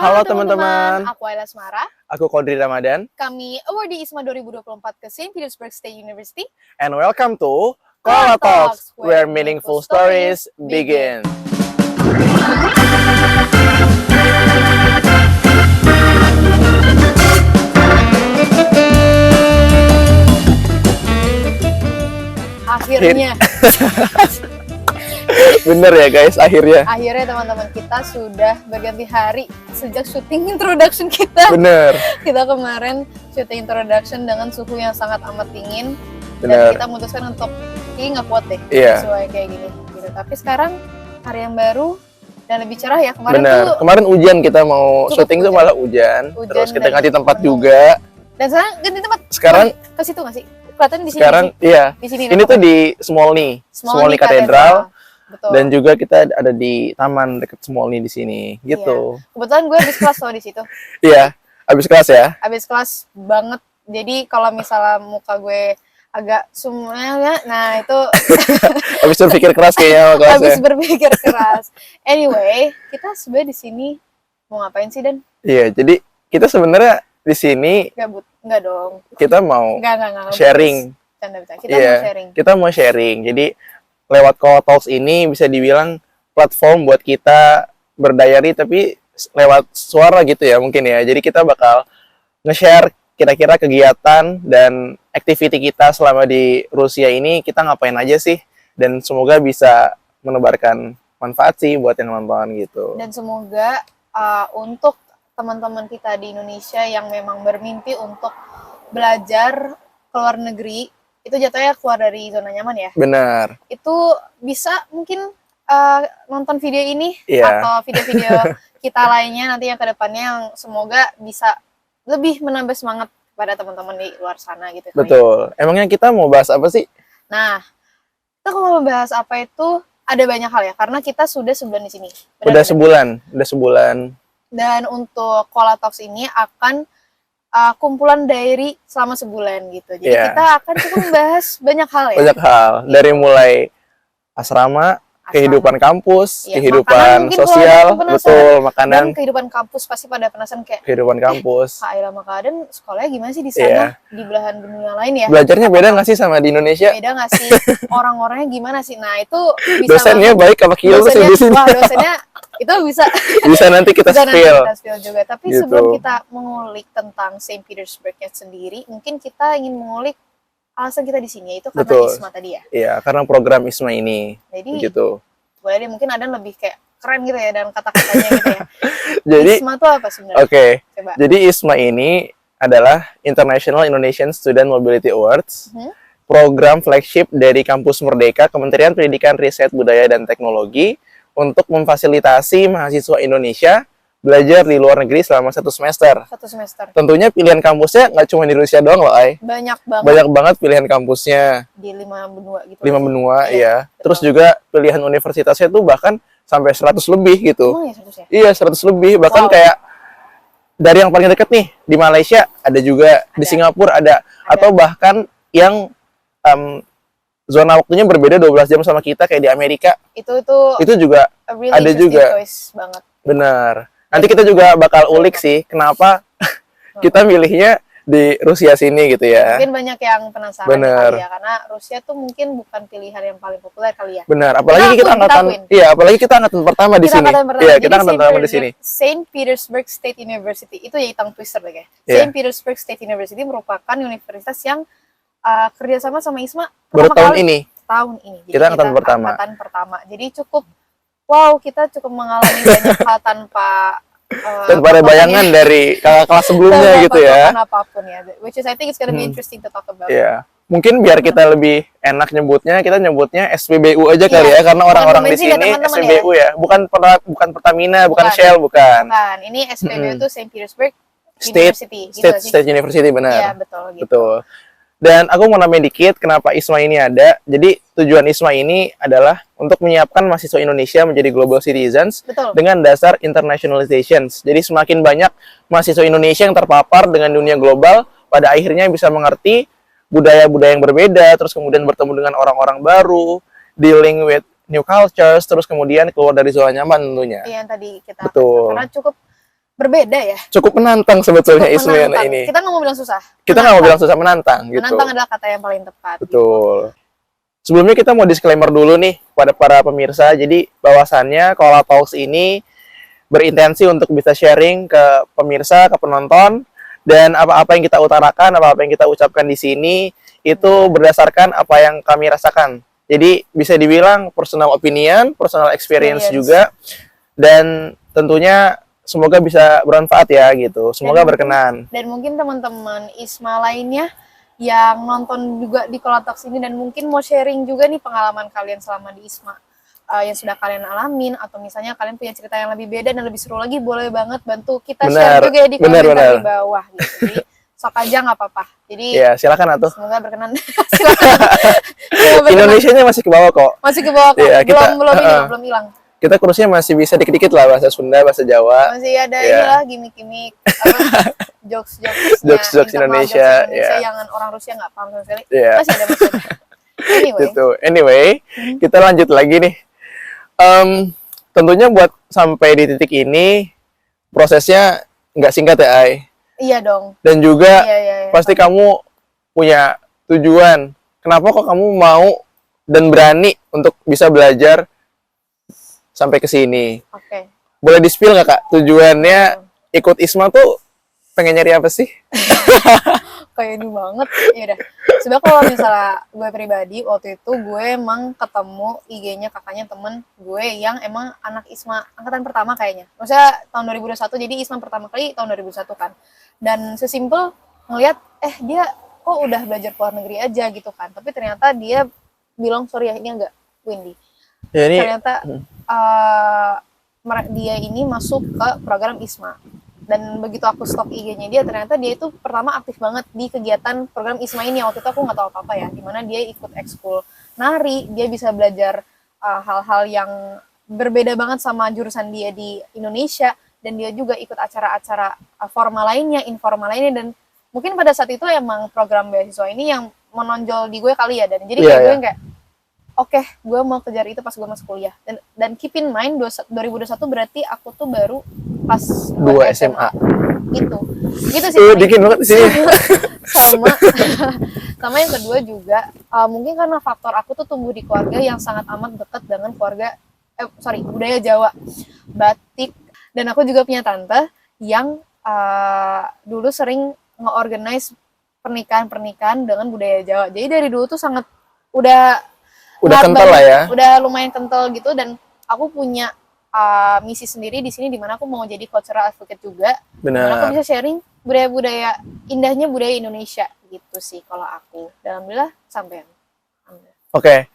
Halo teman-teman, aku Ayla Semara. aku Kodri Ramadan, Kami awardee ISMA 2024 ke St. Petersburg State University. and welcome to Koala Koala Talks, where meaningful stories begin. Akhirnya, Bener ya guys, akhirnya. teman-teman kita sudah berganti hari sejak syuting introduction kita. Bener, Kita kemarin syuting introduction dengan suhu yang sangat amat dingin. bener. Dan kita memutuskan untuk, nggak kuat deh, Iya. sesuai kayak gini. Gitu. Tapi sekarang hari yang baru dan lebih cerah ya. Kemarin Bener, tuh, kemarin hujan kita mau Cukup syuting tuh hujan. malah hujan. Terus kita dan ganti tempat penuh. juga. Dan sekarang ganti tempat. Sekarang, Ke situ nggak sih? Kelihatan di sini. sekarang iya. Di sini. Ini tuh di Smolny Smolny Katedral. Betul. Dan juga kita ada di taman deket Smolny di sini, gitu. Kebetulan gue habis kelas loh di situ. Iya, habis kelas ya. Habis kelas banget. Jadi kalau misalnya muka gue agak semuanya, nah itu Habis berpikir keras kayaknya sama kelasnya. habis berpikir keras. Anyway, kita sebenarnya di sini mau ngapain sih, Dan? Iya, jadi kita sebenarnya di sini Enggak dong. kita mau Enggak. sharing. Bercanda. Kita Iya, mau sharing. kita mau sharing. Jadi lewat Koala Talks ini bisa dibilang platform buat kita berdayari tapi lewat suara gitu ya mungkin ya. Jadi kita bakal nge-share kira-kira kegiatan dan activity kita selama di Rusia ini kita ngapain aja sih, dan semoga bisa menebarkan manfaat sih buat yang nonton gitu. Dan semoga untuk teman-teman kita di Indonesia yang memang bermimpi untuk belajar ke luar negeri, itu jatuhnya keluar dari zona nyaman ya. Benar. Itu bisa mungkin nonton video ini Iya. atau video-video kita lainnya nanti yang kedepannya yang semoga bisa lebih menambah semangat pada teman-teman di luar sana gitu. Betul. Emangnya kita mau bahas apa sih? Nah, kita kalau mau bahas apa itu ada banyak hal ya, karena kita sudah sebulan di sini. Udah sebulan. Dan untuk Koala Talks ini akan kumpulan diary selama sebulan gitu. Jadi Iya. kita akan cukup membahas banyak hal ya. Banyak hal, dari mulai asrama, kehidupan kampus, Iya, makanan kehidupan mungkin sosial, kalau ada penasaran. betul, Dan makanan, kehidupan kampus pasti pada penasaran kayak, kehidupan kampus. Kak Ayla sama Kak Aden sekolahnya gimana sih di sana? Iya. Di belahan dunia lain ya? Belajarnya beda nggak sih sama di Indonesia? Beda nggak sih? Orang-orangnya gimana sih? Nah itu bisa Dosennya banget. baik apa kill sih di sini? Wah, dosennya itu bisa Bisa nanti kita bisa nanti spill. kita spill juga. Tapi Gitu. sebelum kita mengulik tentang Saint Petersburg-nya sendiri, mungkin kita ingin mengulik alasan kita di sini, yaitu karena Betul. ISMA tadi ya. Iya, karena program ISMA ini, Jadi gitu. boleh deh, mungkin ada lebih kayak keren gitu ya dan kata-katanya gitu ya. Jadi, ISMA itu apa sebenarnya? oke. Coba. Jadi ISMA ini adalah International Indonesian Student Mobility Awards, Mhm. program flagship dari Kampus Merdeka Kementerian Pendidikan, Riset, Budaya, dan Teknologi untuk memfasilitasi mahasiswa Indonesia belajar di luar negeri selama 1 semester. 1 semester. Tentunya pilihan kampusnya nggak cuma di Rusia doang loh, Ay. Banyak banget Banyak banget pilihan kampusnya, di 5 benua gitu. 5 benua, Iya, ya. betul. Terus juga pilihan universitasnya tuh bahkan sampai 100 lebih gitu. Emang ya 100 ya? Iya, 100 lebih. Bahkan Wow. kayak dari yang paling dekat nih, di Malaysia ada juga, di Ada. Singapura ada. Atau bahkan yang zona waktunya berbeda 12 jam sama kita kayak di Amerika. Itu Itu juga a really ada interesting juga. choice banget. benar. Nanti kita juga bakal ulik sih kenapa kita milihnya di Rusia sini gitu ya. Mungkin banyak yang penasaran Bener. kali ya, karena Rusia tuh mungkin bukan pilihan yang paling populer kali ya. Benar, apalagi kita Kita angkatan akuin. iya, apalagi kita angkatan pertama di sini. angkatan pertama. Iya, Jadi kita angkatan pertama di sini. Saint Petersburg State University itu ya tongue twister deh kayak. Iya. Saint Petersburg State University merupakan universitas yang kerjasama sama ISMA Baru pertama tahun kali. ini. Tahun ini. Jadi Kita angkatan pertama. Angkatan pertama. Jadi kita cukup mengalami banyak hal tanpa Tanpa ada bayangan dari kakak kelas sebelumnya gitu ya. apapun ya. Which is I think it's gonna be interesting to talk about. Iya. Mungkin biar kita lebih enak nyebutnya, kita nyebutnya SPBU aja kali Iya. ya, karena orang-orang di Bukan bensin ya, sini teman-teman SPBU ya. Bukan Pertamina, bukan Bukan. Shell, bukan. Kan, ini SPBU itu Saint Petersburg State University. gitu nggak sih? State University Iya, benar. betul gitu. Betul. Dan aku mau nambahin dikit kenapa ISMA ini ada. Jadi tujuan ISMA ini adalah untuk menyiapkan mahasiswa Indonesia menjadi global citizens Betul. dengan dasar internationalization. Jadi semakin banyak mahasiswa Indonesia yang terpapar dengan dunia global, pada akhirnya bisa mengerti budaya-budaya yang berbeda, terus kemudian bertemu dengan orang-orang baru, dealing with new cultures, terus kemudian keluar dari zona nyaman tentunya. Iya, yang tadi kita Betul. karena cukup berbeda ya. cukup menantang sebetulnya Cukup Isma menantang. ini. Kita nggak mau bilang susah. Kita nggak mau bilang susah, menantang gitu. Menantang adalah kata yang paling tepat. Betul. Sebelumnya kita mau disclaimer dulu nih pada para pemirsa. Jadi bahwasannya Koala Talks ini berintensi untuk bisa sharing ke pemirsa, ke penonton, dan apa-apa yang kita utarakan, apa-apa yang kita ucapkan di sini itu berdasarkan apa yang kami rasakan. Jadi bisa dibilang personal opinion, personal experience juga, dan tentunya semoga bisa bermanfaat ya gitu. Semoga berkenan. Dan mungkin teman-teman Isma lainnya yang nonton juga di Koala Talks ini dan mungkin mau sharing juga nih pengalaman kalian selama di Isma yang sudah kalian alamin, atau misalnya kalian punya cerita yang lebih beda dan lebih seru lagi, boleh banget bantu kita share juga ya di komentar di bawah gitu. Jadi sok aja nggak apa-apa. Jadi ya silakan atuh. Semoga berkenan. Silakan. Indonesianya masih ke bawah kok. Masih ke bawah kok. Ya, belum hilang. Kita kursusnya masih bisa dikit-dikit lah bahasa Sunda, bahasa Jawa. Masih ada inilah gimmick-gimmick jokes Indonesia yang orang Rusia nggak paham sama sekali. Yeah. Masih ada. Anyway, kita lanjut lagi nih. Tentunya buat sampai di titik ini prosesnya nggak singkat ya, Ai. Iya dong. Dan juga pasti kamu punya tujuan. Kenapa kok kamu mau dan berani untuk bisa belajar sampai ke sini? Oke. Boleh di-spill nggak, Kak? Tujuannya ikut Isma tuh pengen nyari apa sih? Kayak ini banget. Ya udah. Sebenarnya kalau misalnya gue pribadi waktu itu gue emang ketemu IG-nya kakaknya temen gue yang emang anak Isma angkatan pertama kayaknya. Maksudnya tahun 2021, jadi Isma pertama kali tahun 2001 kan. Dan sesimpel ngelihat dia kok udah belajar ke luar negeri aja gitu kan. Tapi ternyata dia bilang sorry ya ini agak windy. Ya, ini ternyata dia ini masuk ke program Isma. Dan begitu aku stok IG-nya dia, ternyata dia itu pertama aktif banget di kegiatan program Isma ini. Waktu itu aku nggak tahu apa-apa ya, dimana dia ikut ekskul nari, dia bisa belajar hal-hal yang berbeda banget sama jurusan dia di Indonesia, dan dia juga ikut acara-acara formal lainnya, informal lainnya, dan mungkin pada saat itu emang program beasiswa ini yang menonjol di gue kali ya, dan jadi kayak gue kayak oke, gue mau kejar itu pas gue masuk kuliah. Dan keep in mind 2021 berarti aku tuh baru pas 2 SMA. Gitu sih. Dikit banget di sini. Sama yang kedua juga mungkin karena faktor aku tuh tumbuh di keluarga yang sangat amat dekat dengan budaya Jawa, batik, dan aku juga punya tante yang dulu sering nge-organize pernikahan dengan budaya Jawa. Jadi dari dulu tuh sangat udah kental lah ya. Udah lumayan kental gitu, dan aku punya misi sendiri di sini di mana aku mau jadi cultural advocate juga. Benar. Aku bisa sharing budaya-budaya indahnya budaya Indonesia gitu sih kalau aku. Dan alhamdulillah sampean. Oke.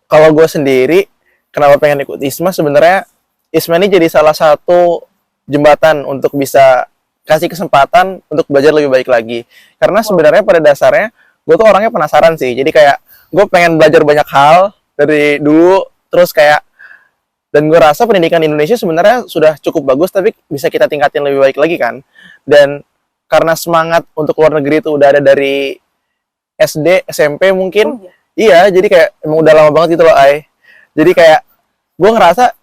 Kalau gue sendiri kenapa pengen ikut Isma, sebenarnya Isma ini jadi salah satu jembatan untuk bisa kasih kesempatan untuk belajar lebih baik lagi. Karena sebenarnya pada dasarnya gue tuh orangnya penasaran sih. Jadi kayak gue pengen belajar banyak hal dari dulu, terus kayak, dan gue rasa pendidikan Indonesia sebenarnya sudah cukup bagus, tapi bisa kita tingkatin lebih baik lagi kan. Dan karena semangat untuk luar negeri itu udah ada dari SD, SMP mungkin. Iya, jadi kayak emang udah lama banget gitu loh, Ai. Jadi kayak gue ngerasa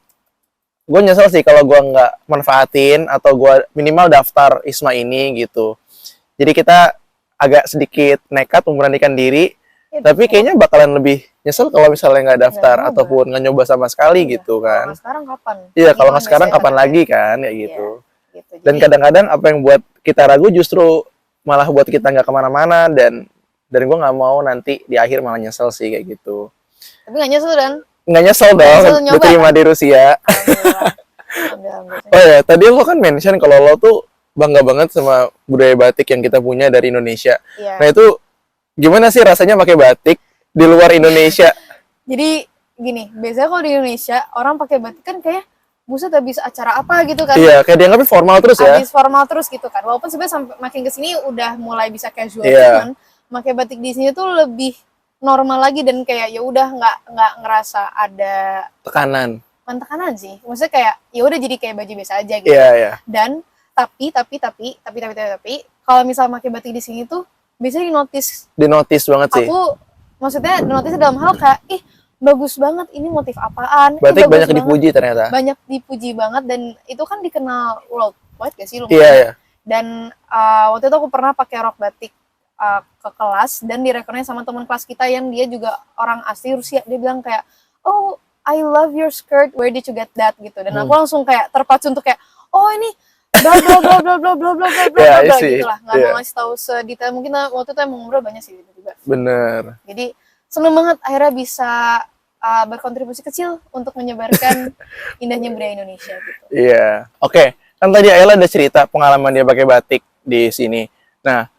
gue nyesel sih kalau gue nggak manfaatin atau gue minimal daftar Isma ini gitu. Jadi kita agak sedikit nekat memberanikan diri. Tapi kayaknya bakalan lebih nyesel kalau misalnya nggak daftar ataupun nggak nyoba sama sekali gitu kan. Kalau sekarang kapan? Iya, kalau nggak sekarang kapan lagi kan, ya gitu. Dan kadang-kadang apa yang buat kita ragu justru malah buat kita nggak kemana-mana, dan gue nggak mau nanti di akhir malah nyesel sih kayak gitu. Tapi nggak nyesel dan? Nggak nyesel dong, diterima di Rusia. Oh ya, tadi lo kan mention kalau lo tuh bangga banget sama budaya batik yang kita punya dari Indonesia. Nah itu gimana sih rasanya pakai batik di luar Indonesia? Jadi gini, biasanya kalau di Indonesia orang pakai batik kan kayak buset habis acara apa gitu kan? Iya, kayak dianggapnya formal terus ya. Habis formal terus gitu kan. Walaupun sebenarnya sampai makin kesini udah mulai bisa casual, cuman pakai batik di sini tuh lebih normal lagi, dan kayak ya udah nggak ngerasa ada tekanan sih. Maksudnya kayak ya udah jadi kayak baju biasa aja gitu. Iya. Dan tapi kalau misal pakai batik di sini tuh biasanya dinotis banget sih. Aku maksudnya dinotis dalam hal kayak bagus banget, ini motif apaan? Batik banyak dipuji ternyata. Banyak dipuji banget, dan itu kan dikenal white gak sih Iya, lumayan. iya. Dan waktu itu aku pernah pakai rok batik ke kelas dan direkomendasi sama teman kelas kita yang dia juga orang asli Rusia. Dia bilang kayak, oh I love your skirt, where did you get that gitu. Dan aku langsung kayak terpacu untuk kayak, oh ini bla bla bla bla bla bla bla bla bla bla gitu lah. Nggak mau ngasih tahu sedetail mungkin. Waktu itu emang ngobrol banyak sih juga. Bener. Jadi seneng banget akhirnya bisa berkontribusi kecil untuk menyebarkan indahnya budaya Indonesia gitu. Iya. Oke. Kan tadi Ayla ada cerita pengalaman dia pakai batik di sini. Nah,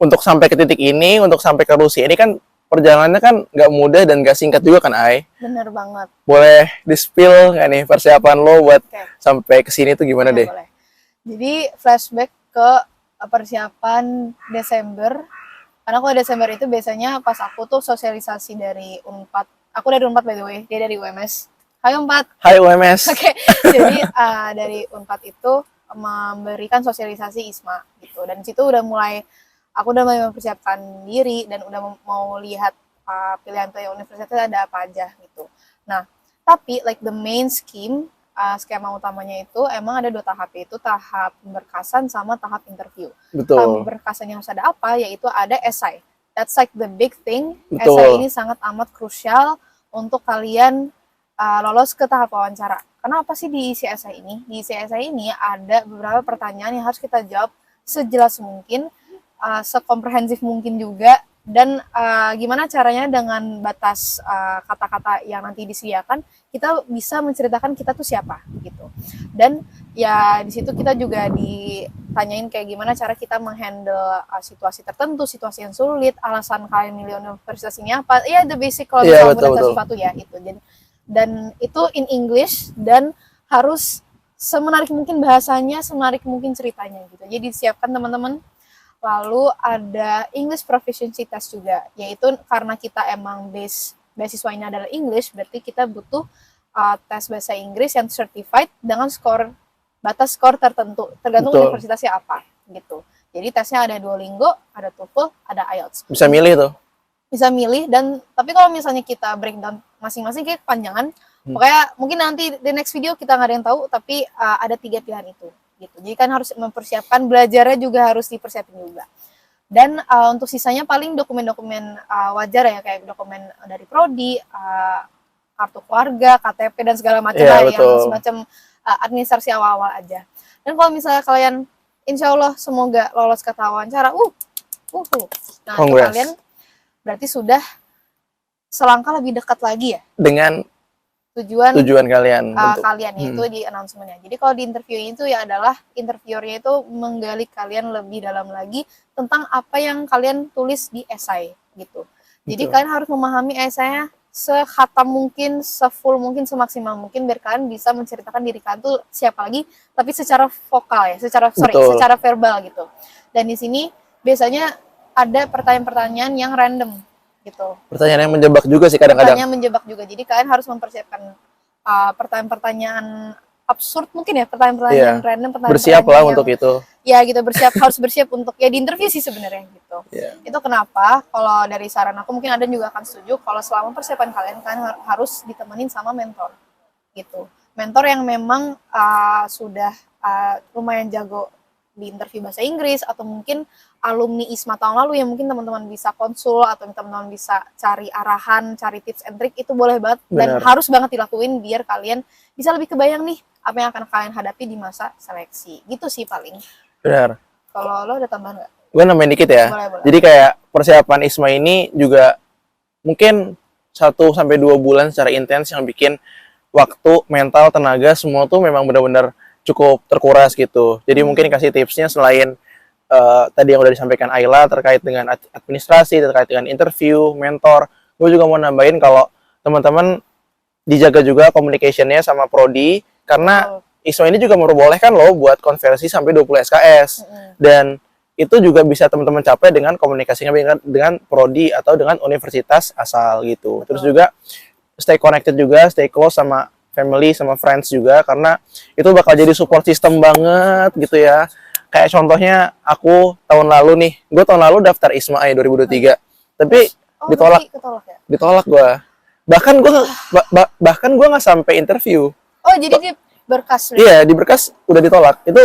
untuk sampai ke titik ini, untuk sampai ke Rusia ini kan perjalanannya kan nggak mudah dan nggak singkat juga kan, Ay? Bener banget. Boleh di-spill nggak nih persiapan lo buat sampai ke sini tuh gimana deh? Boleh. Jadi flashback ke persiapan Desember. Karena kalau Desember itu biasanya pas aku tuh sosialisasi dari Unpad. Aku dari Unpad by the way, dia dari UMS. Hai Unpad. Hai UMS. Oke. Jadi dari Unpad itu memberikan sosialisasi ISMA gitu. Dan situ udah mulai aku udah mulai mempersiapkan diri dan udah mau lihat pilihan-pilihan universitas ada apa aja gitu. Nah, tapi like the main scheme, skema utamanya itu emang ada 2 tahap, yaitu tahap pemberkasan sama tahap interview. Betul. Tahap pemberkasan yang harus ada apa, yaitu ada essay. That's like the big thing. Betul. Essay ini sangat amat krusial untuk kalian lolos ke tahap wawancara. Kenapa sih diisi essay ini? Di isi essay ini ada beberapa pertanyaan yang harus kita jawab sejelas mungkin, sekomprehensif mungkin juga, dan gimana caranya dengan batas kata-kata yang nanti disediakan kita bisa menceritakan kita tuh siapa gitu. Dan ya di situ kita juga ditanyain kayak gimana cara kita menghandle situasi tertentu, situasi yang sulit, alasan kalian milih universitas ini apa, ya the basic kalau misalnya sesuatu ya itu. Dan itu in English dan harus semenarik mungkin bahasanya, semenarik mungkin ceritanya gitu. Jadi disiapkan teman-teman. Lalu ada English Proficiency Test juga, yaitu karena kita emang beasiswa ini adalah English, berarti kita butuh tes bahasa Inggris yang certified dengan batas skor tertentu, tergantung universitasnya apa gitu. Jadi tesnya ada Duolingo, ada TOEFL, ada IELTS. Bisa milih tuh? Bisa milih, dan tapi kalau misalnya kita breakdown masing-masing kayak kepanjangan, pokoknya mungkin nanti di next video kita nggak ada yang tahu, tapi ada 3 pilihan itu. Gitu. Jadi kan harus mempersiapkan, belajarnya juga harus dipersiapin juga. Dan untuk sisanya paling dokumen-dokumen wajar ya, kayak dokumen dari prodi, kartu keluarga, KTP dan segala macam lah, yang semacam administrasi awal-awal aja. Dan kalau misalnya kalian insya Allah semoga lolos ke tahap wawancara, nah itu kalian berarti sudah selangkah lebih dekat lagi ya dengan tujuan kalian yaitu di announcementnya. Jadi kalau di interview itu ya adalah interviewernya itu menggali kalian lebih dalam lagi tentang apa yang kalian tulis di esai gitu. Jadi kalian harus memahami esainya sekhatam mungkin, sefull mungkin, semaksimal mungkin biar kalian bisa menceritakan diri kalian tuh siapa lagi, tapi secara vokal ya, secara verbal gitu. Dan di sini biasanya ada pertanyaan-pertanyaan yang random gitu. Pertanyaan yang menjebak juga sih kadang-kadang. Pertanyaan menjebak juga. Jadi kalian harus mempersiapkan pertanyaan-pertanyaan absurd mungkin ya, pertanyaan-pertanyaan random, pertanyaan bersiap lah untuk itu. Ya gitu, harus bersiap untuk ya di interview sih sebenarnya gitu. Itu kenapa kalau dari saran aku mungkin ada juga akan setuju kalau selama persiapan kalian harus ditemenin sama mentor gitu. Mentor yang memang sudah lumayan jago di interview bahasa Inggris, atau mungkin alumni ISMA tahun lalu yang mungkin teman-teman bisa konsul atau teman-teman bisa cari arahan, cari tips and trick, itu boleh banget. Dan harus banget dilakuin biar kalian bisa lebih kebayang nih apa yang akan kalian hadapi di masa seleksi. Gitu sih paling. Benar. Kalau lo ada tambahan nggak? Gue nambahin dikit ya. Boleh. Jadi kayak persiapan ISMA ini juga mungkin 1-2 bulan secara intens yang bikin waktu, mental, tenaga semua tuh memang benar-benar cukup terkuras gitu. Jadi mungkin kasih tipsnya selain tadi yang udah disampaikan Ayla terkait dengan administrasi, terkait dengan interview, mentor, gue juga mau nambahin kalau teman-teman dijaga juga communication-nya sama prodi, karena ISMA ini juga memperbolehkan loh buat konversi sampai 20 SKS. Dan itu juga bisa teman-teman capai dengan komunikasinya dengan prodi atau dengan universitas asal gitu. Terus juga stay connected juga, stay close sama family, sama friends juga, karena itu bakal jadi support system banget gitu ya. Kayak contohnya aku tahun lalu nih, gue tahun lalu daftar ISMA 2023, tapi ditolak gue. Bahkan gue nggak sampai interview. Oh jadi di berkas? Iya, di berkas udah ditolak. Itu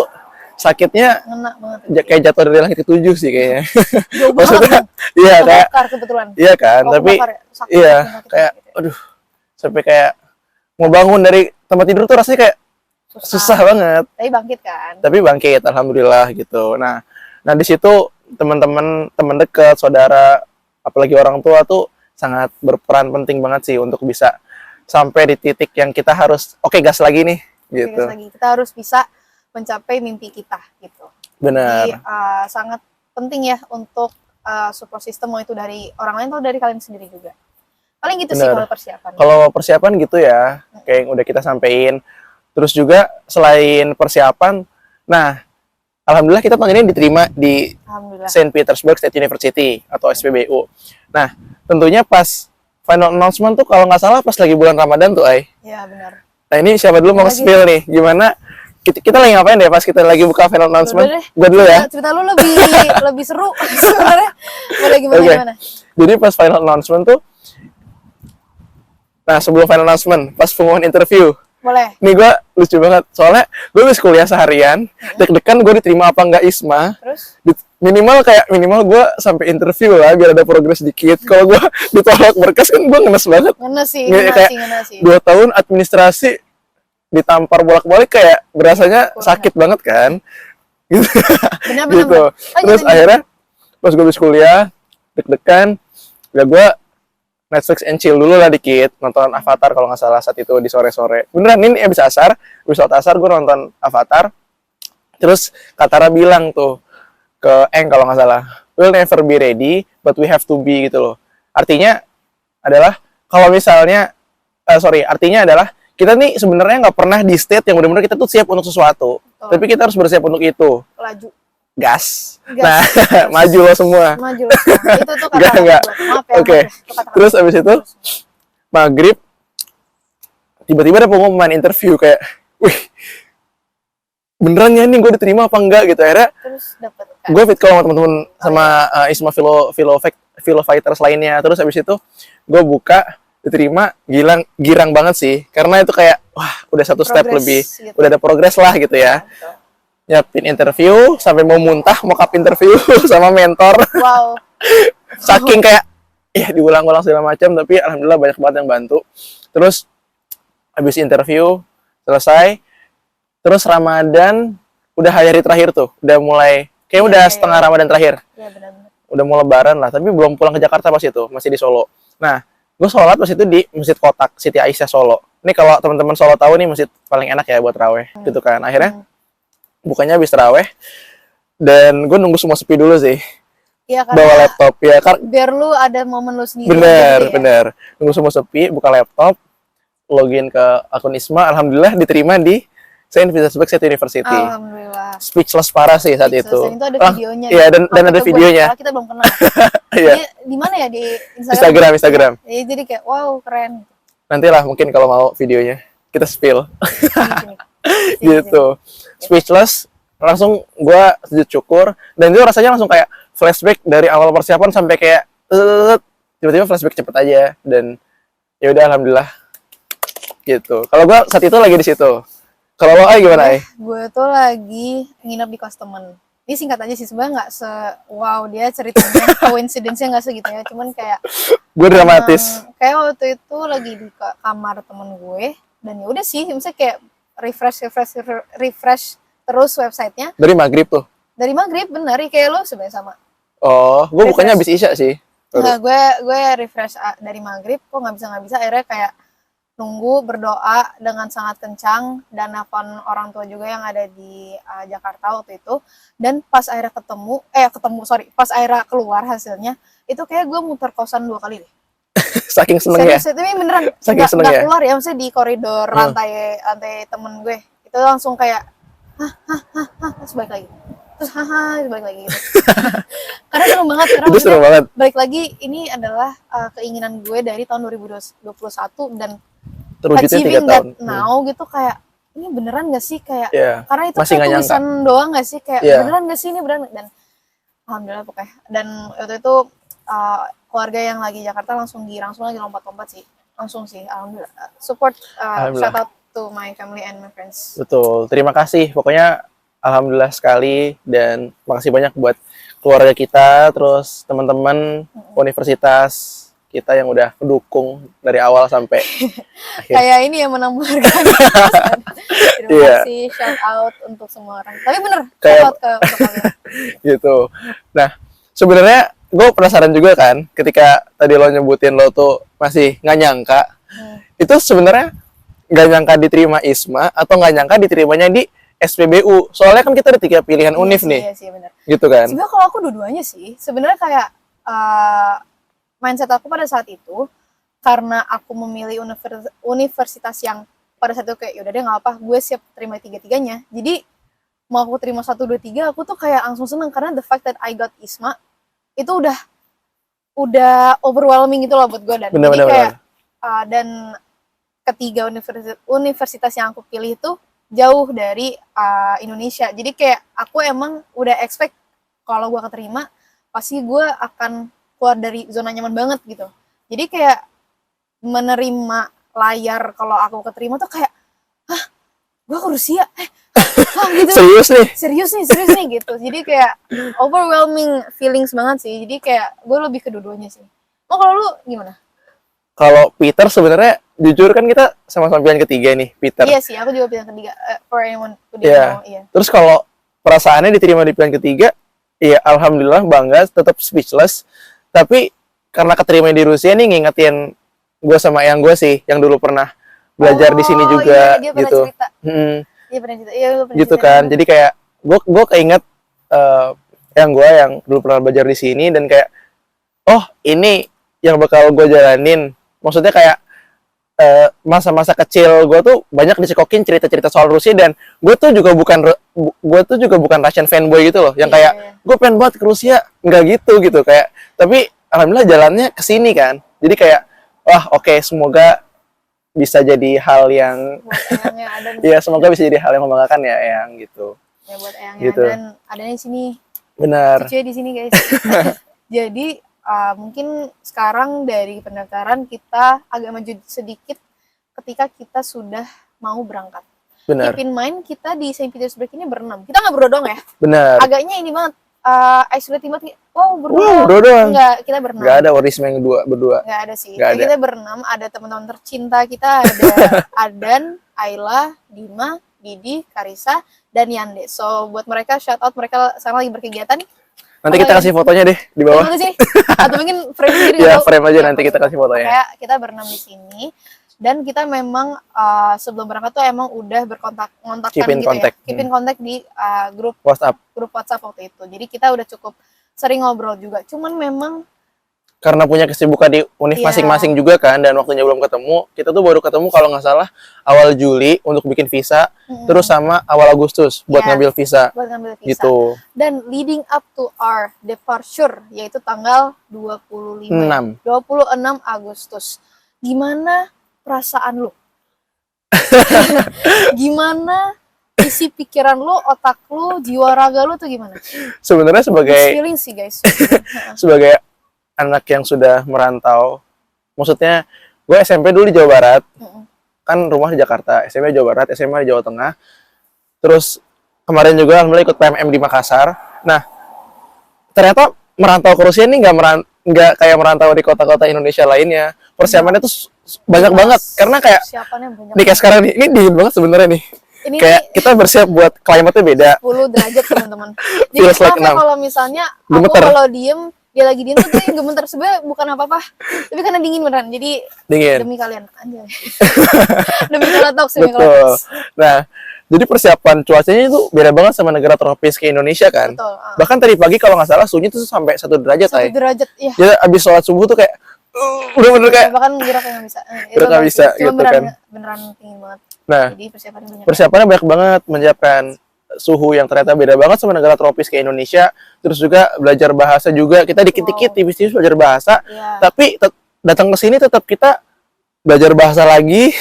sakitnya ngena banget. kayak jatuh dari langit ketujuh sih kayaknya. Jauh banget. Maksudnya iya kayak Kebakar kebetulan. iya kan, Oh, tapi kebakar ya? Sakit, iya sakit, kayak sakit, sakit. aduh sampai kayak mau bangun dari tempat tidur tuh rasanya kayak susah banget. Tapi bangkit kan. Tapi bangkit alhamdulillah gitu. Nah di situ teman-teman, teman dekat, saudara, apalagi orang tua tuh sangat berperan penting banget sih untuk bisa sampai di titik yang kita harus oke gas lagi nih gitu. Gas lagi. Kita harus bisa mencapai mimpi kita gitu. Benar. Jadi sangat penting ya untuk support system, mau itu dari orang lain atau dari kalian sendiri juga. Paling gitu sih Benar. kalau persiapan. Kalau persiapan gitu ya, kayak yang udah kita sampein. Terus juga selain persiapan, nah alhamdulillah kita tahun ini diterima di Alhamdulillah. Saint Petersburg State University atau SPBU. Nah, tentunya pas final announcement tuh kalau nggak salah pas lagi bulan Ramadan tuh, Ay. Ya benar. Nah, ini siapa dulu mau Lagi. spill nih? Gimana? Kita lagi ngapain ya pas kita lagi buka final announcement? Dulu deh. Gue dulu ya. Cerita lu lebih lebih seru sebenarnya. Boleh gimana Oke. gimana? Jadi pas final announcement tuh, nah sebelum final announcement, pas pengumuman interview, Boleh. nih gue lucu banget. Soalnya gue habis kuliah seharian, deg-degan gue diterima apa enggak ISMA. Terus Minimal gue sampai interview lah biar ada progres dikit. Kalau gue ditolak berkas kan gue ngenes banget. ngena sih, Nge- ngena kayak sih, ngena sih. 2 tahun administrasi ditampar bolak-balik kayak berasanya Kurang. sakit banget kan. Gitu. Benar benar. Gitu. benar. Terus akhirnya pas gue habis kuliah deg-degan, ya gue Netflix and chill dulu lah dikit, nonton Avatar kalau nggak salah saat itu di sore-sore. Beneran ini abis sholat asar gue nonton Avatar. Terus Katara bilang tuh ke Eng kalau nggak salah, we'll never be ready, but we have to be gitu loh. Artinya adalah kalau misalnya, artinya adalah kita nih sebenarnya nggak pernah di state yang benar-benar kita tuh siap untuk sesuatu, Betul. tapi kita harus bersiap untuk itu. Laju. Gas. Gas. Nah, maju lo semua. Maju loh. Itu tuh kata Enggak. Maaf ya. Oke. maaf ya. Itu kata-kata Terus gua. abis itu maghrib tiba-tiba ada pengumuman interview kayak, wih, beneran ya nih gue diterima apa enggak gitu. Akhirnya Terus dapat kan. gue fit call sama teman-teman sama ISMA Philo Fighters lainnya. Terus abis itu gue buka diterima, girang banget sih karena itu kayak wah udah satu step Progress lebih, gitu. udah ada progres lah gitu ya. Betul. Nyiapin interview sampai mau muntah mock-up interview sama mentor. Wow. Saking kayak diulang-ulang segala macam, tapi alhamdulillah banyak banget yang bantu. Terus habis interview selesai, terus Ramadan udah hari terakhir tuh, udah mulai kayak Iya, udah iya, setengah iya. Ramadan terakhir, Ya benar-benar. udah mau Lebaran lah, tapi belum pulang ke Jakarta pas itu, masih di Solo. Nah, gue sholat pas itu di Masjid Kotak Siti Aisyah Solo. Ini kalau teman-teman Solo tahu nih masjid paling enak ya buat raweh, gitu kan. Akhirnya bukannya habis raweh, dan gue nunggu semua sepi dulu sih, Iya bawa karena laptop ya, biar lu ada momen lu sendiri. bener gitu ya. bener nunggu semua sepi, buka laptop, login ke akun ISMA, alhamdulillah diterima di Saint Petersburg State University. Alhamdulillah. Speechless parah sih saat itu. Dan itu ada Lang- videonya. Iya, dan Apa ada tuh videonya. Karena kita belum kenal. Iya, Jadi di mana ya, di Instagram. Ya, jadi kayak wow keren. Nantilah mungkin kalau mau videonya kita spill. Sini, sini. Gitu. Speechless, langsung gua sujud syukur, dan itu rasanya langsung kayak flashback dari awal persiapan sampai kayak tiba-tiba flashback cepet aja, dan ya udah alhamdulillah gitu. Kalau gua saat itu lagi di situ. Kalau lo gimana Ay? Gue tuh lagi nginep di kos temen. Ini singkat aja sih, sebenarnya nggak se wow dia ceritanya coincidence-nya nggak segitu ya, cuman kayak Gue dramatis. kayak waktu itu lagi di kamar temen gue, dan ya udah sih misalnya kayak refresh terus websitenya Dari maghrib tuh. dari maghrib. Bener ya, kayak lo sebenarnya sama. Oh, gue bukannya habis Refresh. Isya sih. Nggak, gue refresh dari maghrib, kok nggak bisa akhirnya kayak nunggu berdoa dengan sangat kencang dan nelfon orang tua juga yang ada di Jakarta waktu itu. Dan pas akhirnya pas akhirnya keluar hasilnya itu kayak gue muter kosan 2 kali deh. Saking seneng ya. Serius, tapi beneran Saking seneng nggak ya? keluar ya, maksudnya di koridor lantai temen gue itu langsung kayak terus balik lagi, terus terus balik lagi gitu. Karena seru banget, karena Itu seru maksudnya banget. balik lagi ini adalah keinginan gue dari tahun 2021 dan Terwujudnya 3 achieving tahun. that now gitu, kayak ini beneran gak sih, kayak Iya. karena itu Masih kayak nggak nyangka. tulisan doang gak sih, kayak Iya. beneran gak sih ini beneran. Dan alhamdulillah pokoknya, dan waktu itu keluarga yang lagi Jakarta langsung lagi lompat-lompat sih, langsung sih alhamdulillah. Support Alhamdulillah. shout out to my family and my friends. Betul. Terima kasih. Pokoknya alhamdulillah sekali, dan makasih banyak buat keluarga kita, terus teman-teman universitas kita yang udah mendukung dari awal sampai akhir. Kayak ini yang menambah harga. Terima Iya. kasih, shout out untuk semua orang. Tapi bener, shout Kayak- out untuk kalian. Gitu. Nah, sebenarnya gue penasaran juga kan, ketika tadi lo nyebutin lo tuh masih nggak nyangka, itu sebenarnya nggak nyangka diterima ISMA atau nggak nyangka diterimanya di SPBU. Soalnya kan kita ada 3 pilihan univ nih, Iya sih, bener. gitu kan? Sebenarnya kalau aku dua-duanya sih, sebenarnya kayak mindset aku pada saat itu, karena aku memilih universitas yang pada saat itu kayak yaudah deh nggak apa, gue siap terima tiga-tiganya. Jadi mau aku terima 1, 2, 3, aku tuh kayak langsung seneng karena the fact that I got ISMA itu udah overwhelming gitu loh buat gue. Dan Bener, jadi bener, kayak dan ketiga universitas yang aku pilih itu jauh dari Indonesia. Jadi kayak aku emang udah expect kalau gue keterima pasti gue akan keluar dari zona nyaman banget gitu. Jadi kayak menerima layar kalau aku keterima tuh kayak, hah, gue ke Rusia? Gitu. Serius nih? Serius nih gitu. Jadi kayak overwhelming feelings banget sih. Jadi kayak gue lebih kedua-duanya sih. Oh, kalau lu gimana? Kalau Peter sebenarnya jujur kan kita sama-sama pilihan ketiga nih, Peter. Iya sih, aku juga pilihan ketiga. For anyone who didn't Iya. know, iya. Terus kalau perasaannya diterima di pilihan ketiga, ya alhamdulillah bangga, tetap speechless. Tapi karena keterima di Rusia nih ngingetin gue sama yang gue sih, yang dulu pernah belajar di sini juga, Iya, dia pernah gitu. cerita. Dia pernah cerita. Iya, lu pernah Gitu cerita. kan. Jadi kayak gue keinget yang gue yang dulu pernah belajar di sini, dan kayak oh ini yang bakal gue jalanin. Maksudnya kayak masa-masa kecil gue tuh banyak dicekokin cerita-cerita soal Rusia, dan gue tuh juga bukan Russian fanboy gitu loh, yang Iya, kayak iya. gue pengen banget ke Rusia, nggak gitu kayak. Tapi alhamdulillah jalannya ke sini kan. Jadi kayak wah oke, semoga bisa jadi hal yang Buat Eyangnya ada nih. ya semoga bisa jadi hal yang membanggakan ya yang gitu. Ya buat Eyangnya Gitu. dan adanya di sini. Benar. Cucunya di sini guys. Jadi mungkin sekarang dari pendaftaran kita agak maju sedikit ketika kita sudah mau berangkat. Benar. Keep in mind kita di Saint Petersburg ini berenam. Kita nggak berdua doang ya. Benar. Agaknya ini banget. Isolating banget. Wow, berdua. Wow, berdua doang. Enggak, kita berenam. Nggak ada Warisma yang berdua. Nggak ada sih. Nggak ada. Kita berenam, ada teman-teman tercinta kita, ada Adan, Ayla, Dima, Didi, Karisa, dan Yande. So buat mereka shout out, mereka sekarang lagi berkegiatan. Nanti kita kasih fotonya deh di bawah. Terima kasih. Atau mungkin frame sendiri. Ya, nggak tahu. frame aja Ya, nanti kita kasih fotonya. Kayak kita berenam di sini. Dan kita memang sebelum berangkat tuh emang udah ngontakkan Keep in gitu contact. ya. Keep in contact di grup WhatsApp. WhatsApp waktu itu. Jadi kita udah cukup sering ngobrol juga. Cuman memang Karena punya kesibukan di univ Iya. masing-masing juga kan, dan waktunya belum ketemu. Kita tuh baru ketemu kalau nggak salah awal Juli untuk bikin visa, terus sama awal Agustus buat Yes. ngambil visa. buat ngambil visa. Gitu. Dan leading up to our departure, yaitu tanggal 26 Agustus. Gimana perasaan lu? Gimana isi pikiran lu, otak lu, jiwa raga lu tuh gimana? Sebenarnya Mixed sebagai feelings sih guys. sebagai anak yang sudah merantau, maksudnya gue SMP dulu di Jawa Barat, kan rumah di Jakarta, SMP di Jawa Barat, SMA di Jawa Tengah, terus kemarin juga alhamdulillah ikut PMM di Makassar. Nah, ternyata merantau ke Rusia ini nggak kayak merantau di kota-kota Indonesia lainnya. Persiapannya tuh banyak banget, karena kayak Persiapannya banyak. nih kayak sekarang nih, ini dingin banget sebenarnya nih. Ini Kayak kita bersiap buat klimatnya beda. 10 derajat teman-teman. Jadi Feels like maaf ya 6. kalau misalnya aku Gemeter. kalau diem, dia lagi diem tuh gue gemeter. Sebenarnya bukan apa-apa, tapi karena dingin beneran. Jadi Dingin. demi kalian aja. Demi Kalatox, demi Betul. Kalatox. Nah, jadi persiapan cuacanya itu beda banget sama negara tropis kayak Indonesia kan. Betul. Bahkan tadi pagi kalau nggak salah suhunya tuh sampai 1 derajat, 1 derajat, ya. Ya abis sholat subuh tuh kayak bener-bener kayak Bahkan gerak nggak bisa. Gerak nggak bisa, Cuma gitu kan. beneran tinggi banget. nah, Jadi persiapannya banyak. persiapannya banyak banget, menyiapkan suhu yang ternyata beda banget sama negara tropis kayak Indonesia. Terus juga belajar bahasa juga, kita dikit-dikit Wow. tipis-tipis belajar bahasa, Iya. tapi datang ke sini tetap kita belajar bahasa lagi.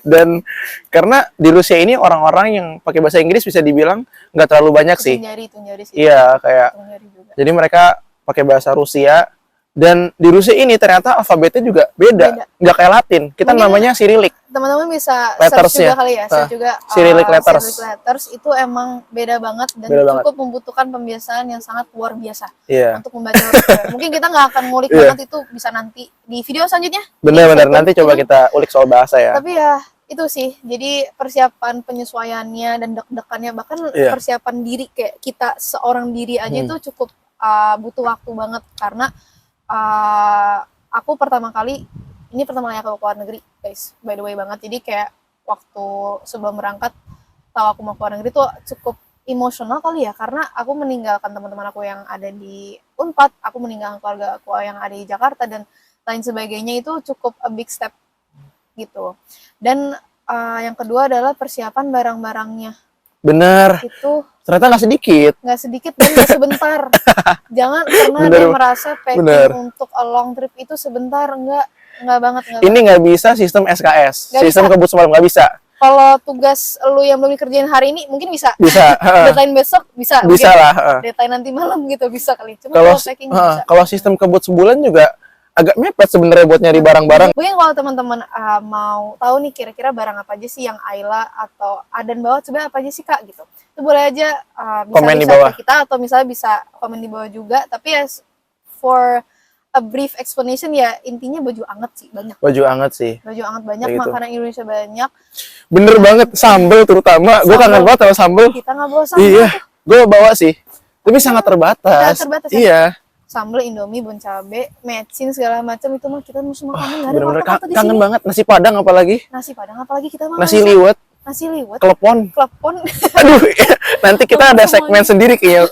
Dan karena di Rusia ini orang-orang yang pakai bahasa Inggris bisa dibilang nggak terlalu banyak sih. Tunjari sih. Iya, kayak Tunjari juga. jadi mereka pakai bahasa Rusia, Dan di Rusia ini ternyata alfabetnya juga beda. Nggak kayak Latin. Kita Mungkin namanya Cyrillic. teman-teman bisa Letters search juga ya. kali ya, search juga Cyrillic letters. Cyrillic letters itu emang beda banget dan Beda banget. cukup membutuhkan pembiasaan yang sangat luar biasa Iya. untuk membaca huruf Q. Mungkin kita nggak akan ngulik Iya. banget, itu bisa nanti di video selanjutnya. Benar-benar Di nanti coba kita ulik soal bahasa ya. Tapi ya itu sih, jadi persiapan penyesuaiannya dan deg-degannya, bahkan Iya. persiapan diri kayak kita seorang diri aja itu cukup butuh waktu banget karena aku pertama kali aku keluar negeri guys, by the way banget. Jadi kayak waktu sebelum berangkat tahu aku mau keluar negeri tuh cukup emosional kali ya, karena aku meninggalkan teman-teman aku yang ada di Unpad, aku meninggalkan keluarga aku yang ada di Jakarta dan lain sebagainya. Itu cukup a big step gitu. Dan yang kedua adalah persiapan barang-barangnya. Bener. Itu Ternyata nggak sedikit. nggak sedikit dan nggak sebentar. Jangan pernah ada yang merasa packing untuk a long trip itu sebentar, nggak banget. Ini nggak bisa sistem SKS, Nggak sistem bisa. kebut semalam nggak bisa. Kalau tugas lu yang belum dikerjain hari ini mungkin bisa. Bisa. Deadline besok bisa. Bisa mungkin. lah. Deadline nanti malam gitu bisa kali. Cuma Kalau kalau packing nggak bisa. kalau sistem kebut sebulan juga agak mepet sebenarnya buat nyari barang-barang. Mungkin kalau teman-teman mau tahu nih kira-kira barang apa aja sih yang Ayla atau Adan bawa, sebenarnya apa aja sih Kak gitu. Itu boleh aja bisa Komen di bisa bawah. ke kita atau misalnya bisa komen di bawah juga. Tapi ya for a brief explanation ya intinya baju anget sih banyak. Baju anget sih. Baju anget banyak, Kayak gitu. makanan Indonesia banyak. Bener banget, sambel terutama. Gue kangen banget sama sambel. Kita nggak bawa sambal. Iya, gue bawa sih. Tapi sangat terbatas. Sangat terbatas, Iya. Sambal, Indomie, bon cabe, mecin segala macam itu mah kita semua kangen. Nggak ada Bener-bener waktu-waktu di kangen sini. banget. Nasi Padang apalagi. Nasi Padang apalagi kita mah Nasi bisa. liwet, Nasi liwet, klepon. klepon. Aduh, nanti kita ada Semuanya. segmen sendiri kayaknya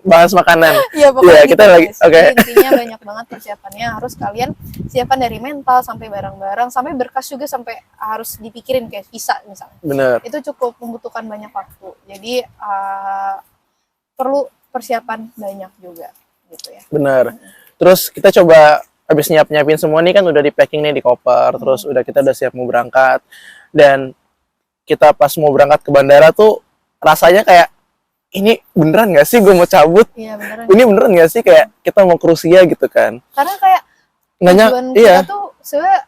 bahas makanan. Iya pokoknya Iya, gitu, kita lagi. guys. Oke. Jadi intinya banyak banget persiapannya, harus kalian siapkan dari mental sampai barang-barang sampai berkas juga, sampai harus dipikirin kayak visa misalnya. Bener. Itu cukup membutuhkan banyak waktu. Jadi perlu persiapan banyak juga gitu ya. Bener. Terus kita coba habis nyiapin semua nih kan udah di packing nih di koper, terus kita udah siap mau berangkat. Dan kita pas mau berangkat ke bandara tuh rasanya kayak ini beneran gak sih gue mau cabut? Iya beneran. Ini beneran gak sih kayak kita mau ke Rusia gitu kan? Karena kayak tujuan iya. kita tuh sebenarnya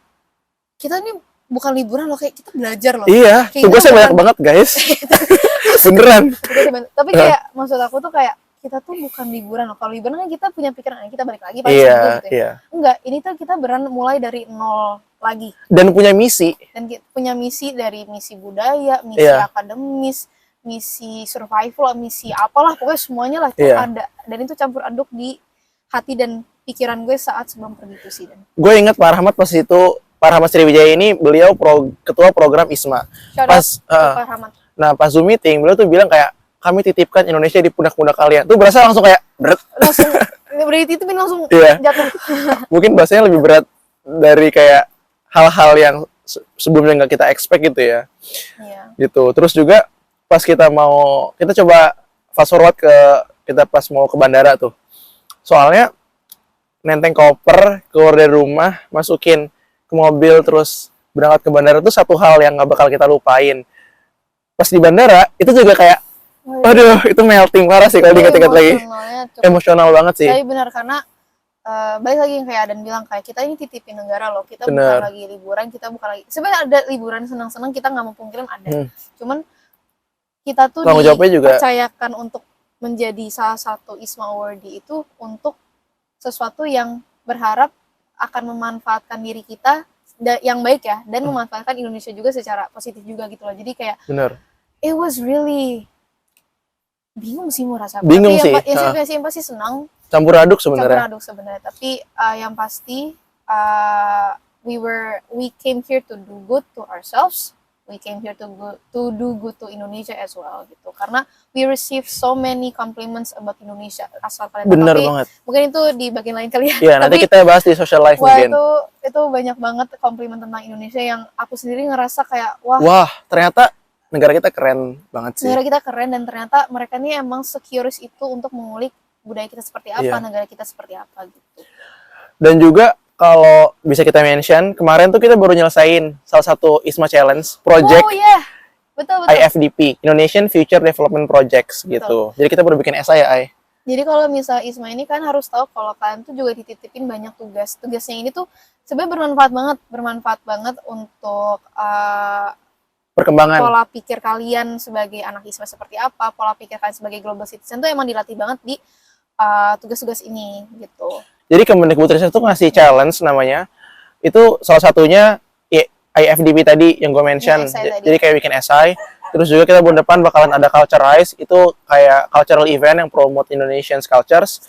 kita ini bukan liburan loh, kayak kita belajar loh. Iya, Kayak tugasnya gitu banyak bukan- banget guys. Beneran. Tapi kayak maksud aku tuh kayak kita tuh bukan liburan loh. Kalau liburan kan kita punya pikiran, kita balik lagi pasti Iya, gitu ya. iya. Enggak, ini tuh kita mulai dari nol lagi. Dan punya misi. Dan punya misi, dari misi budaya, misi Iya. akademis, misi survival, misi apalah, pokoknya semuanya lah itu Iya. ada. Dan itu campur aduk di hati dan pikiran gue saat sebelum pergi itu sih. Dan Gue ingat Pak Rahmat pas itu, Pak Rahmat Sriwijaya ini beliau ketua program ISMA. shout out Pas ke Pak Rahmat. nah pas Zoom meeting beliau tuh bilang kayak kami titipkan Indonesia di pundak-pundak kalian. Tuh berasa langsung kayak berat. Langsung udah dititipin langsung Iya. jatuh. Mungkin bahasanya lebih berat dari kayak hal-hal yang sebelumnya nggak kita expect gitu ya. Iya. Gitu. Terus juga pas kita coba fast forward kita pas mau ke bandara tuh. Soalnya nenteng koper, keluar dari rumah, masukin ke mobil, terus berangkat ke bandara tuh satu hal yang nggak bakal kita lupain. Pas di bandara, itu juga kayak, aduh, itu melting parah sih kalau diingat-ingat lagi. Emosionalnya cukup. Emosional banget sih. Tapi benar karena balik lagi yang kayak Adan bilang, kayak kita ini titipin negara loh, kita Bener. bukan lagi liburan, kita bukan lagi, sebenarnya ada liburan senang-senang, kita nggak mau pungkirin ada, cuman kita tuh Tanggung jawabnya juga. dipercayakan untuk menjadi salah satu ISMA Awardee itu untuk sesuatu yang berharap akan memanfaatkan diri kita yang baik ya, dan memanfaatkan Indonesia juga secara positif juga gitu loh. Jadi kayak Bener. it was really bingung sih mau rasa apa. Bingung Tapi sih. yang pasti senang, Campur aduk campur sebenarnya. aduk sebenarnya. Tapi yang pasti we came here to do good to ourselves. We came here to do good to Indonesia as well gitu. Karena we receive so many compliments about Indonesia asal kalian tahu. Bener Tapi banget. mungkin itu di bagian lain kali ya. Iya, nanti Tapi, kita bahas di social life wah, mungkin. itu banyak banget komplimen tentang Indonesia yang aku sendiri ngerasa kayak wah, Wah, ternyata negara kita keren banget sih. negara kita keren, dan ternyata mereka ini emang securious itu untuk mengulik budaya kita seperti apa, Iya. negara kita seperti apa gitu. Dan juga kalau bisa kita mention, kemarin tuh kita baru nyelesain salah satu ISMA Challenge Project Oh iya, betul. IFDP, Indonesian Future Development Projects gitu. Jadi kita baru bikin esai ya, Ai. Jadi kalau misal Isma ini kan harus tahu kalau kalian tuh juga dititipin banyak tugas. Tugasnya ini tuh sebenarnya bermanfaat banget untuk Perkembangan. pola pikir kalian sebagai anak Isma seperti apa, pola pikir kalian sebagai global citizen tuh emang dilatih banget di tugas-tugas ini gitu. Jadi Kemendikbudristek tuh ngasih challenge namanya. Itu salah satunya IFDP tadi yang gue mention. Jadi kayak bikin esai. Terus juga kita bulan depan bakalan ada Culturize, itu kayak cultural event yang promote Indonesian cultures.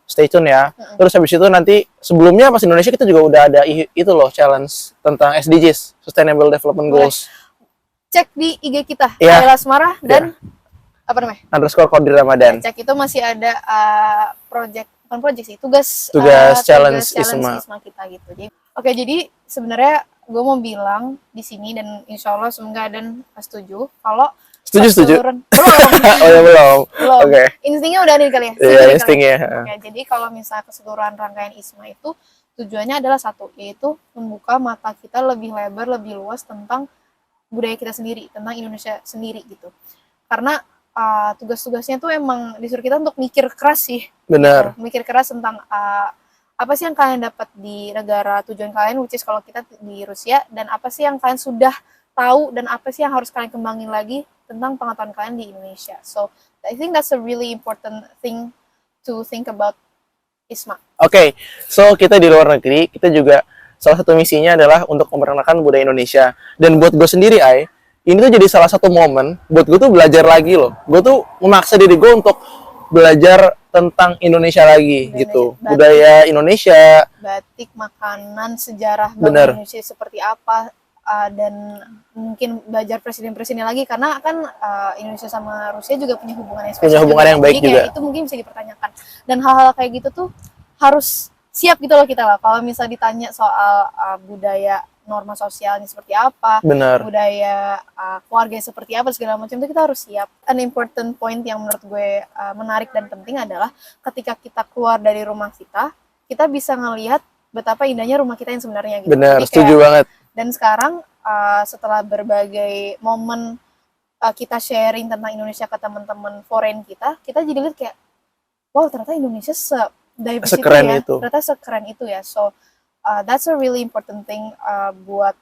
Stay tune ya. Terus habis itu nanti sebelumnya pas Indonesia kita juga udah ada itu loh challenge tentang SDGs, Sustainable Development Goals. Cek di IG kita, Ayla Asmara dan apa namanya? _Qadri Ramadan. Cek itu masih ada bukan project sih, tugas challenge Isma kita gitu. Jadi sebenarnya gue mau bilang di sini dan insya Allah semoga dan setuju kalau setuju belum. Oh ya belum. Oke. Instingnya udah ada kali ya. Iya, instingnya. Jadi kalau misalnya keseluruhan rangkaian Isma itu tujuannya adalah satu, yaitu membuka mata kita lebih lebar, lebih luas tentang budaya kita sendiri, tentang Indonesia sendiri gitu. Karena tugas-tugasnya tuh emang disuruh kita untuk mikir keras sih. Benar. Gitu. Mikir keras tentang apa sih yang kalian dapat di negara tujuan kalian, which is kalau kita di Rusia, dan apa sih yang kalian sudah tahu dan apa sih yang harus kalian kembangin lagi tentang pengetahuan kalian di Indonesia. So, I think that's a really important thing to think about Isma. Oke, so kita di luar negeri, kita juga salah satu misinya adalah untuk memperkenalkan budaya Indonesia. Dan buat gue sendiri, ini tuh jadi salah satu momen buat gue tuh belajar lagi loh. Gue tuh memaksa diri gue untuk belajar tentang Indonesia lagi gitu. Batik, budaya Indonesia, batik, makanan, sejarah Indonesia seperti apa, dan mungkin belajar presiden-presiden lagi karena kan Indonesia sama Rusia juga punya hubungan yang spesial. Punya hubungan yang baik juga. Itu mungkin bisa dipertanyakan. Dan hal-hal kayak gitu tuh harus siap gitu loh kita lah. Kalau misal ditanya soal budaya norma sosialnya seperti apa, budaya keluarga seperti apa, segala macam itu kita harus siap. An important point yang menurut gue menarik dan penting adalah ketika kita keluar dari rumah kita bisa ngelihat betapa indahnya rumah kita yang sebenarnya gitu. Benar, setuju banget. Dan sekarang setelah berbagai momen kita sharing tentang Indonesia ke teman-teman foreign kita jadi lihat kayak, wow ternyata Indonesia sekeren itu. Ternyata sekeren itu ya. So that's a really important thing buat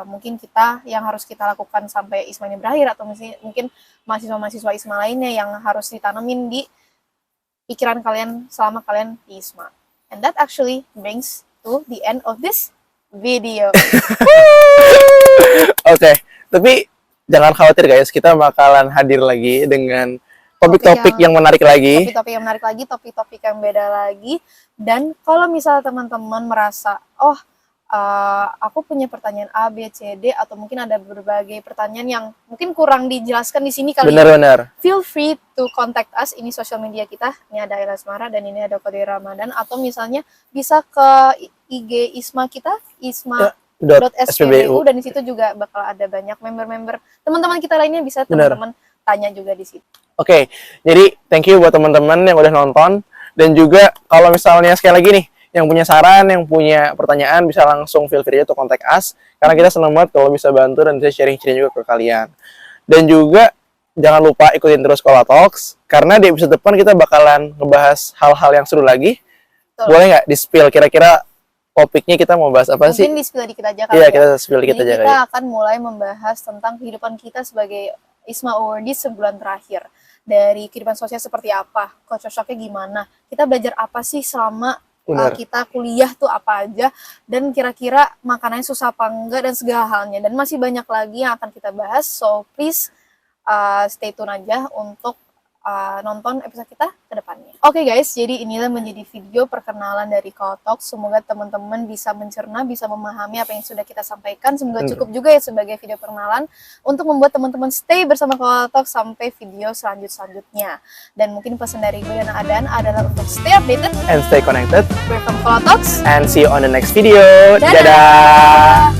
mungkin kita yang harus kita lakukan sampai Isma ini berakhir, atau mungkin mahasiswa-mahasiswa Isma lainnya yang harus ditanamin di pikiran kalian selama kalian di Isma. And that actually brings to the end of this video. Oke, tapi jangan khawatir guys, kita bakalan hadir lagi dengan topik-topik yang menarik lagi. Topik-topik yang beda lagi. Dan kalau misalnya teman-teman merasa, aku punya pertanyaan A, B, C, D, atau mungkin ada berbagai pertanyaan yang mungkin kurang dijelaskan di sini kali. Benar. Feel free to contact us. Ini sosial media kita. Ini ada Ayla Asmara dan ini ada Qadri Ramadan. Atau misalnya bisa ke IG Isma kita, isma.spbu, dan di situ juga bakal ada banyak member-member teman-teman kita lainnya, bisa teman-teman tanya juga di situ. Oke, jadi thank you buat teman-teman yang udah nonton. Dan juga kalau misalnya sekali lagi nih, yang punya saran, yang punya pertanyaan, bisa langsung feel free to contact us. Karena kita senang banget kalau bisa bantu dan bisa sharing-sharing juga ke kalian. Dan juga jangan lupa ikutin terus Sekolah Talks, karena di episode depan kita bakalan ngebahas hal-hal yang seru lagi. Betul. Boleh nggak di-spill kira-kira topiknya kita mau bahas apa sih? Mungkin di-spill dikit aja kali. Iya, kita spill dikit aja. Kita akan mulai membahas tentang kehidupan kita sebagai Isma Awardees sebulan terakhir. Dari kehidupan sosial seperti apa, cocoknya gimana, kita belajar apa sih selama kita kuliah tuh apa aja, dan kira-kira makanannya susah apa enggak, dan segala halnya. Dan masih banyak lagi yang akan kita bahas, so please stay tune aja untuk nonton episode kita ke depannya. Oke guys, jadi inilah menjadi video perkenalan dari Call Talk. Semoga teman-teman bisa mencerna, bisa memahami apa yang sudah kita sampaikan. Semoga cukup juga ya sebagai video perkenalan untuk membuat teman-teman stay bersama Call Talk sampai video selanjutnya. Dan mungkin pesan dari gue dan Adan adalah untuk stay updated and stay connected. We're from Call Talks, and see you on the next video. Dadah!